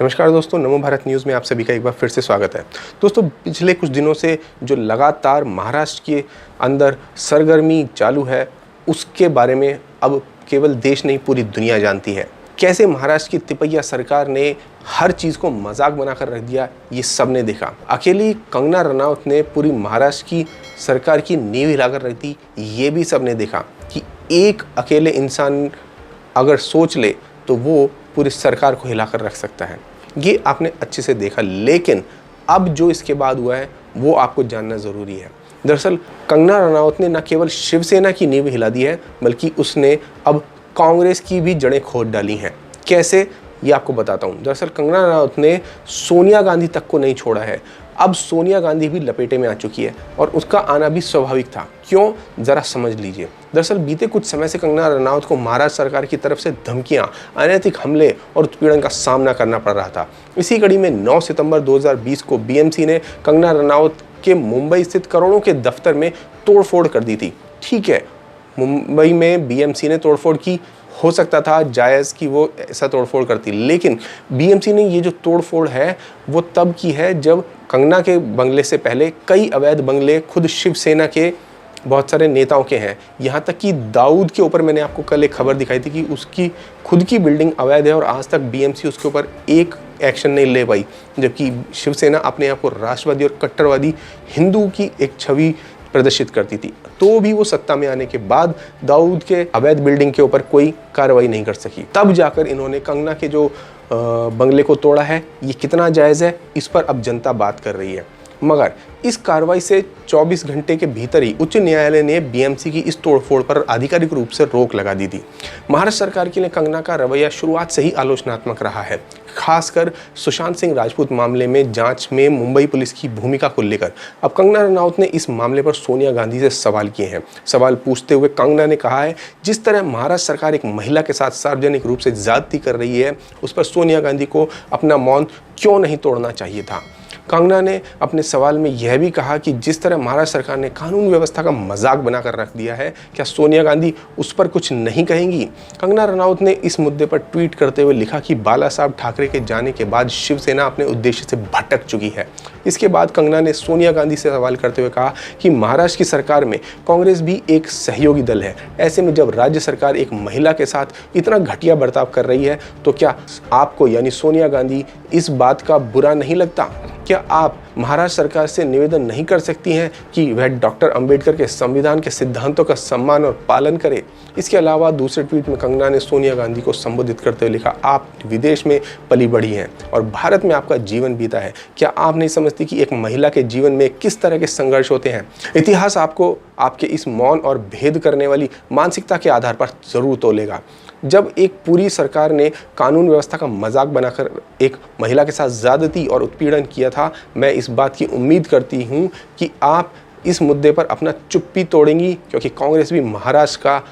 नमस्कार दोस्तों, नमो भारत न्यूज़ में आप सभी का एक बार फिर से स्वागत है। दोस्तों, पिछले कुछ दिनों से जो लगातार महाराष्ट्र के अंदर सरगर्मी चालू है, उसके बारे में अब केवल देश नहीं पूरी दुनिया जानती है। कैसे महाराष्ट्र की तिपैया सरकार ने हर चीज़ को मजाक बनाकर रख दिया, ये सब ने देखा। अकेली कंगना रनौत ने पूरी महाराष्ट्र की सरकार की नींव हिलाकर रख दी, ये भी सब ने देखा कि एक अकेले इंसान अगर सोच ले तो वो पूरी सरकार को हिलाकर रख सकता है। ये आपने अच्छे से देखा, लेकिन अब जो इसके बाद हुआ है वो आपको जानना ज़रूरी है। दरअसल कंगना रनौत ने न केवल शिवसेना की नींव हिला दी है, बल्कि उसने अब कांग्रेस की भी जड़ें खोद डाली हैं। कैसे, ये आपको बताता हूँ। दरअसल कंगना रनौत ने सोनिया गांधी तक को नहीं छोड़ा है। अब सोनिया गांधी भी लपेटे में आ चुकी है और उसका आना भी स्वाभाविक था। क्यों, ज़रा समझ लीजिए। दरअसल बीते कुछ समय से कंगना रनौत को महाराष्ट्र सरकार की तरफ से धमकियां, अनैतिक हमले और उत्पीड़न का सामना करना पड़ रहा था। इसी कड़ी में 9 सितंबर 2020 को बीएमसी ने कंगना रनौत के मुंबई स्थित करोड़ों के दफ्तर में तोड़फोड़ कर दी थी। ठीक है, मुंबई में बीएमसी ने तोड़फोड़ की, हो सकता था जायज़ कि वो ऐसा तोड़फोड़ करती, लेकिन बीएमसी ने ये जो तोड़फोड़ है वो तब की है जब कंगना के बंगले से पहले कई अवैध बंगले खुद शिवसेना के बहुत सारे नेताओं के हैं। यहाँ तक कि दाऊद के ऊपर मैंने आपको कल एक खबर दिखाई थी कि उसकी खुद की बिल्डिंग अवैध है और आज तक बीएमसी उसके ऊपर एक एक्शन नहीं ले पाई, जबकि शिवसेना अपने आप को राष्ट्रवादी और कट्टरवादी हिंदू की एक छवि प्रदर्शित करती थी। तो भी वो सत्ता में आने के बाद दाऊद के अवैध बिल्डिंग के ऊपर कोई कार्रवाई नहीं कर सकी। तब जाकर इन्होंने कंगना के जो बंगले को तोड़ा है, ये कितना जायज़ है, इस पर अब जनता बात कर रही है। मगर इस कार्रवाई से 24 घंटे के भीतर ही उच्च न्यायालय ने बीएमसी की इस तोड़फोड़ पर आधिकारिक रूप से रोक लगा दी थी। महाराष्ट्र सरकार के लिए कंगना का रवैया शुरुआत से ही आलोचनात्मक रहा है, खासकर सुशांत सिंह राजपूत मामले में जांच में मुंबई पुलिस की भूमिका को लेकर। अब कंगना रनौत ने इस मामले पर सोनिया गांधी से सवाल किए हैं। सवाल पूछते हुए कंगना ने कहा है, जिस तरह महाराष्ट्र सरकार एक महिला के साथ सार्वजनिक रूप से ज्यादती कर रही है, उस पर सोनिया गांधी को अपना मौन क्यों नहीं तोड़ना चाहिए था। कंगना ने अपने सवाल में यह भी कहा कि जिस तरह महाराष्ट्र सरकार ने कानून व्यवस्था का मजाक बनाकर रख दिया है, क्या सोनिया गांधी उस पर कुछ नहीं कहेंगी। कंगना रनौत ने इस मुद्दे पर ट्वीट करते हुए लिखा कि बाला साहब ठाकरे के जाने के बाद शिवसेना अपने उद्देश्य से भटक चुकी है। इसके बाद कंगना ने सोनिया गांधी से सवाल करते हुए कहा कि महाराष्ट्र की सरकार में कांग्रेस भी एक सहयोगी दल है। ऐसे में जब राज्य सरकार एक महिला के साथ इतना घटिया बर्ताव कर रही है, तो क्या आपको यानी सोनिया गांधी इस बात का बुरा नहीं लगता? क्या आप महाराष्ट्र सरकार से निवेदन नहीं कर सकती हैं कि वह डॉक्टर अंबेडकर के संविधान के सिद्धांतों का सम्मान और पालन करे? इसके अलावा दूसरे ट्वीट में कंगना ने सोनिया गांधी को संबोधित करते हुए लिखा, आप विदेश में पली बढ़ी हैं और भारत में आपका जीवन बीता है। क्या आप नहीं समझती कि एक महिला के जीवन में किस तरह के संघर्ष होते हैं? इतिहास आपको आपके इस मौन और भेद करने वाली मानसिकता के आधार पर जरूर तोलेगा। जब एक पूरी सरकार ने कानून व्यवस्था का मजाक बनाकर एक महिला के साथ ज्यादती और उत्पीड़न किया था, मैं इस बात की उम्मीद करती हूं कि आप इस मुद्दे पर अपना चुप्पी तोड़ेंगी, क्योंकि कांग्रेस भी महाराष्ट्र का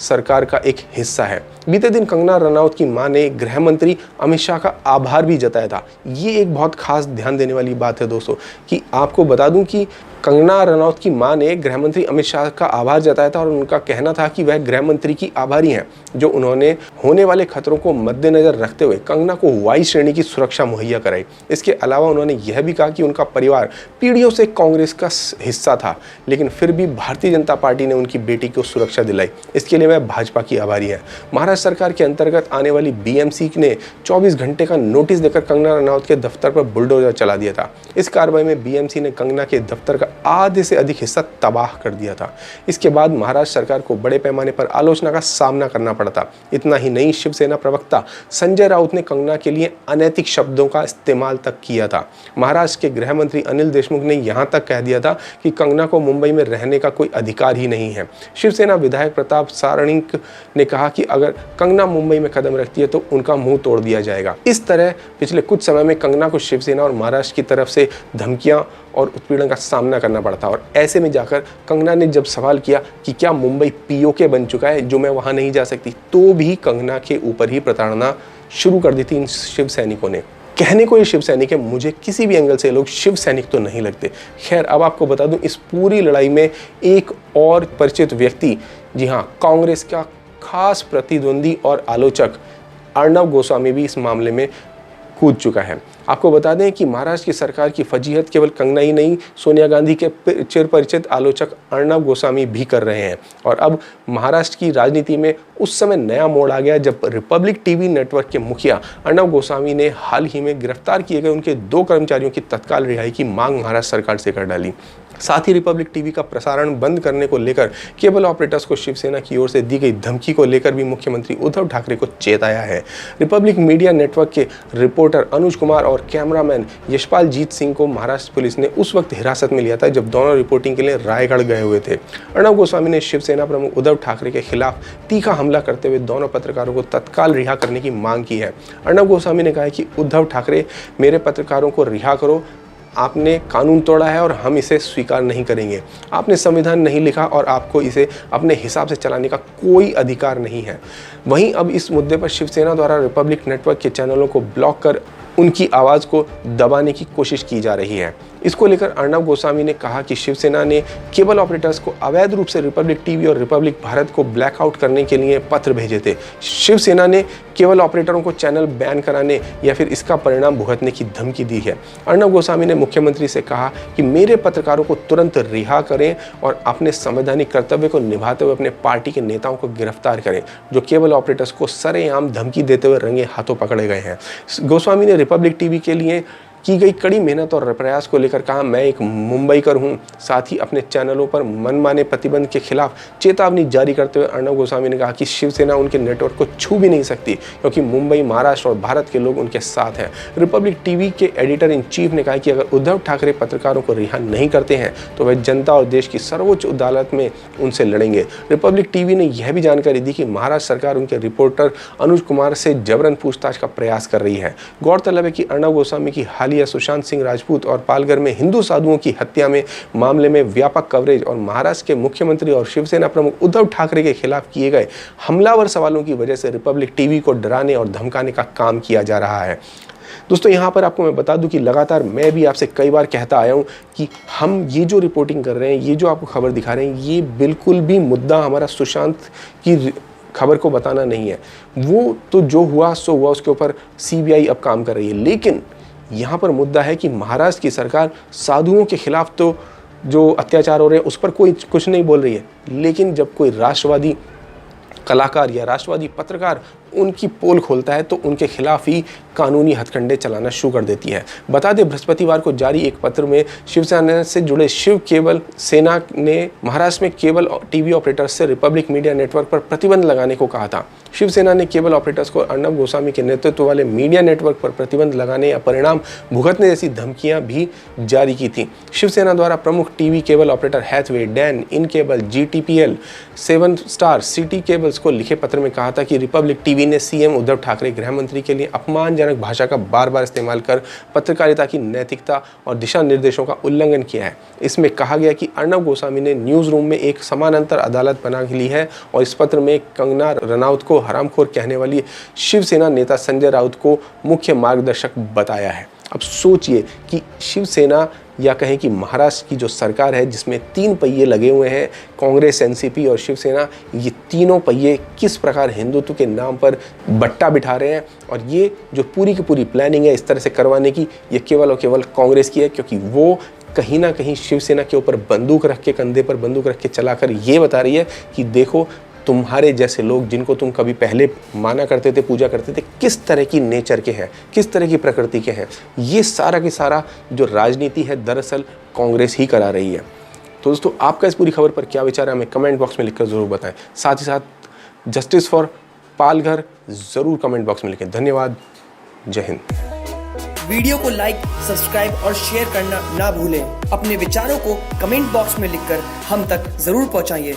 सरकार का एक हिस्सा है। बीते दिन कंगना रनौत की मां ने गृह मंत्री अमित शाह का आभार भी जताया था। ये एक बहुत खास ध्यान देने वाली बात है दोस्तों, कि आपको बता दूं कि कंगना रनौत की मां ने गृह मंत्री अमित शाह का आभार जताया था और उनका कहना था कि वह गृह मंत्री की आभारी हैं, जो उन्होंने होने वाले खतरों को मद्देनजर रखते हुए कंगना को वाई श्रेणी की सुरक्षा मुहैया कराई। इसके अलावा उन्होंने यह भी कहा कि उनका परिवार पीढ़ियों से कांग्रेस का हिस्सा था, लेकिन फिर भी भारतीय जनता पार्टी ने उनकी बेटी को सुरक्षा दिलाई। इसके लिए वह भाजपा की आभारी है। महाराष्ट्र सरकार के अंतर्गत आने वाली बीएमसी ने 24 घंटे का नोटिस देकर कंगना रनौत के दफ्तर पर बुलडोजर चला दिया था। इस कार्रवाई में बीएमसी ने कंगना के दफ्तर का आधे से अधिक हिस्सा तबाह कर दिया था। इसके बाद महाराष्ट्र सरकार को बड़े पैमाने पर आलोचना का सामना करना पड़ा था। इतना ही नहीं, शिवसेना प्रवक्ता संजय राउत ने कंगना के लिए अनैतिक शब्दों का इस्तेमाल तक किया था। महाराष्ट्र के गृह मंत्री अनिल देशमुख ने यहां तक कह दिया था कि कंगना को मुंबई में रहने का कोई अधिकार ही नहीं है। शिवसेना विधायक प्रताप सारणिक ने कहा कि अगर कंगना मुंबई में कदम रखती है तो उनका मुंह तोड़ दिया जाएगा। इस तरह पिछले कुछ समय में कंगना को शिवसेना और महाराष्ट्र की तरफ से धमकियां और उत्पीड़न का सामना करना पड़ता। और ऐसे में जाकर कंगना ने जब सवाल किया कि क्या मुंबई पीओके बन चुका है जो मैं वहां नहीं जा सकती, तो भी कंगना के ऊपर ही प्रताड़ना शुरू कर दी थी इन शिव सैनिकों ने। कहने को ये शिव सैनिक है, मुझे किसी भी एंगल से लोग शिव सैनिक तो नहीं लगते। खैर, अब आपको बता दूं, इस पूरी लड़ाई में एक और परिचित व्यक्ति, जी हाँ, कांग्रेस का खास प्रतिद्वंदी और आलोचक अर्णव गोस्वामी भी इस मामले में कूद चुका है। आपको बता दें कि महाराष्ट्र की सरकार की फजीहत केवल कंगना ही नहीं, सोनिया गांधी के चिरपरिचित आलोचक अर्णब गोस्वामी भी कर रहे हैं। और अब महाराष्ट्र की राजनीति में उस समय नया मोड़ आ गया जब रिपब्लिक टीवी नेटवर्क के मुखिया अर्णब गोस्वामी ने हाल ही में गिरफ्तार किए गए उनके 2 कर्मचारियों की तत्काल रिहाई की मांग महाराष्ट्र सरकार से कर डाली। साथ ही रिपब्लिक टीवी का प्रसारण बंद करने को लेकर केबल ऑपरेटर्स को शिवसेना की ओर से दी गई धमकी को लेकर भी मुख्यमंत्री उद्धव ठाकरे को चेताया है। रिपब्लिक मीडिया नेटवर्क के रिपोर्टर अनुज कुमार और कैमरामैन यशपाल जीत सिंह को महाराष्ट्र पुलिस ने उस वक्त हिरासत में लिया था जब दोनों रिपोर्टिंग के लिए रायगढ़ गए हुए थे। अर्णब गोस्वामी ने शिवसेना प्रमुख उद्धव ठाकरे के खिलाफ तीखा हमला करते हुए दोनों पत्रकारों को तत्काल रिहा करने की मांग की है। अर्णब गोस्वामी ने कहा कि उद्धव ठाकरे, मेरे पत्रकारों को रिहा करो, आपने कानून तोड़ा है और हम इसे स्वीकार नहीं करेंगे। आपने संविधान नहीं लिखा और आपको इसे अपने हिसाब से चलाने का कोई अधिकार नहीं है। वहीं अब इस मुद्दे पर शिवसेना द्वारा रिपब्लिक नेटवर्क के चैनलों को ब्लॉक कर उनकी आवाज़ को दबाने की कोशिश की जा रही है। इसको लेकर अर्णब गोस्वामी ने कहा कि शिवसेना ने केबल ऑपरेटर्स को अवैध रूप से रिपब्लिक टीवी और रिपब्लिक भारत को ब्लैकआउट करने के लिए पत्र भेजे थे। शिवसेना ने केबल ऑपरेटरों को चैनल बैन कराने या फिर इसका परिणाम भुगतने की धमकी दी है। अर्णब गोस्वामी ने मुख्यमंत्री से कहा कि मेरे पत्रकारों को तुरंत रिहा करें और अपने संवैधानिक कर्तव्य को निभाते हुए अपने पार्टी के नेताओं को गिरफ्तार करें जो केबल ऑपरेटर्स को सरेआम धमकी देते हुए रंगे हाथों पकड़े गए हैं। गोस्वामी ने रिपब्लिक टीवी के लिए की गई कड़ी मेहनत और प्रयास को लेकर कहा, मैं एक मुंबईकर हूं। साथ ही अपने चैनलों पर मनमाने प्रतिबंध के खिलाफ चेतावनी जारी करते हुए अर्णब गोस्वामी ने कहा कि शिवसेना उनके नेटवर्क को छू भी नहीं सकती क्योंकि मुंबई, महाराष्ट्र और भारत के लोग उनके साथ हैं। रिपब्लिक टीवी के एडिटर इन चीफ ने कहा कि अगर उद्धव ठाकरे पत्रकारों को रिहा नहीं करते हैं तो वह जनता और देश की सर्वोच्च अदालत में उनसे लड़ेंगे। रिपब्लिक टीवी ने यह भी जानकारी दी कि महाराष्ट्र सरकार उनके रिपोर्टर अनुज कुमार से जबरन पूछताछ का प्रयास कर रही है। गौरतलब है कि अर्णब गोस्वामी की हालिया सुशांत सिंह राजपूत और पालघर में हिंदू साधुओं की हत्या में मामले में व्यापक कवरेज और महाराष्ट्र के मुख्यमंत्री और शिवसेना प्रमुख उद्धव ठाकरे के खिलाफ किए गए हमलावर सवालों की वजह से रिपब्लिक टीवी को डराने और धमकाने का काम किया जा रहा है। दोस्तों, यहाँ पर आपको मैं बता दूं कि लगातार मैं भी आपसे कई बार कहता आया हूँ कि हम ये जो रिपोर्टिंग कर रहे हैं, ये जो आपको खबर दिखा रहे हैं, ये बिल्कुल भी मुद्दा हमारा सुशांत की खबर को बताना नहीं है। वो तो जो हुआ सो हुआ, उसके ऊपर सीबीआई अब काम कर रही है। लेकिन यहाँ पर मुद्दा है कि महाराष्ट्र की सरकार साधुओं के खिलाफ तो जो अत्याचार हो रहे हैं उस पर कोई कुछ नहीं बोल रही है, लेकिन जब कोई राष्ट्रवादी कलाकार या राष्ट्रवादी पत्रकार उनकी पोल खोलता है तो उनके खिलाफ ही कानूनी हथकंडे चलाना शुरू कर देती है। बता दें, बृहस्पतिवार को जारी एक पत्र में शिवसेना से जुड़े शिव केबल सेना ने महाराष्ट्र में केबल टीवी ऑपरेटर्स से रिपब्लिक मीडिया नेटवर्क पर प्रतिबंध लगाने को कहा था। शिवसेना ने केबल ऑपरेटर्स को अर्णब गोस्वामी के नेतृत्व वाले मीडिया नेटवर्क पर प्रतिबंध लगाने या परिणाम भुगतने जैसी धमकियां भी जारी की थी। शिवसेना द्वारा प्रमुख TV cable operator Hathway, Den, In Cable, GTPL, 7 Star, Siti cables को लिखे पत्र में कहा था कि रिपब्लिक टीवी ने सीएम उद्धव ठाकरे, गृह मंत्री के लिए अपमानजनक भाषा का बार बार इस्तेमाल कर पत्रकारिता की नैतिकता और दिशा निर्देशों का उल्लंघन किया है। इसमें कहा गया कि अर्णब गोस्वामी ने न्यूज़ रूम में एक समानांतर अदालत बना ली है और इस पत्र में कंगना रनौत को हरामखोर कहने वाली शिवसेना नेता संजय राउत को मुख्य मार्गदर्शक बताया है। अब सोचिए कि शिवसेना या कहें कि महाराष्ट्र की जो सरकार है जिसमें 3 पहिए लगे हुए हैं, कांग्रेस, एनसीपी और शिवसेना, ये तीनों पहिए किस प्रकार हिंदुत्व के नाम पर बट्टा बिठा रहे हैं। और ये जो पूरी की पूरी प्लानिंग है इस तरह से करवाने की, ये केवल और केवल कांग्रेस की है, क्योंकि वो कहीं ना कहीं शिवसेना के ऊपर बंदूक रख के, कंधे पर बंदूक रख के चलाकर ये बता रही है कि देखो, तुम्हारे जैसे लोग जिनको तुम कभी पहले माना करते थे, पूजा करते थे, किस तरह की नेचर के हैं, किस तरह की प्रकृति के हैं। ये सारा की सारा जो राजनीति है दरअसल कांग्रेस ही करा रही है। तो दोस्तों, आपका इस पूरी खबर पर क्या विचार है हमें कमेंट बॉक्स में लिखकर ज़रूर बताएं। साथ ही साथ जस्टिस फॉर पालघर ज़रूर कमेंट बॉक्स में लिखें। धन्यवाद। जय हिंद। वीडियो को लाइक, सब्सक्राइब और शेयर करना ना भूलें। अपने विचारों को कमेंट बॉक्स में लिखकर हम तक जरूर पहुंचाइए।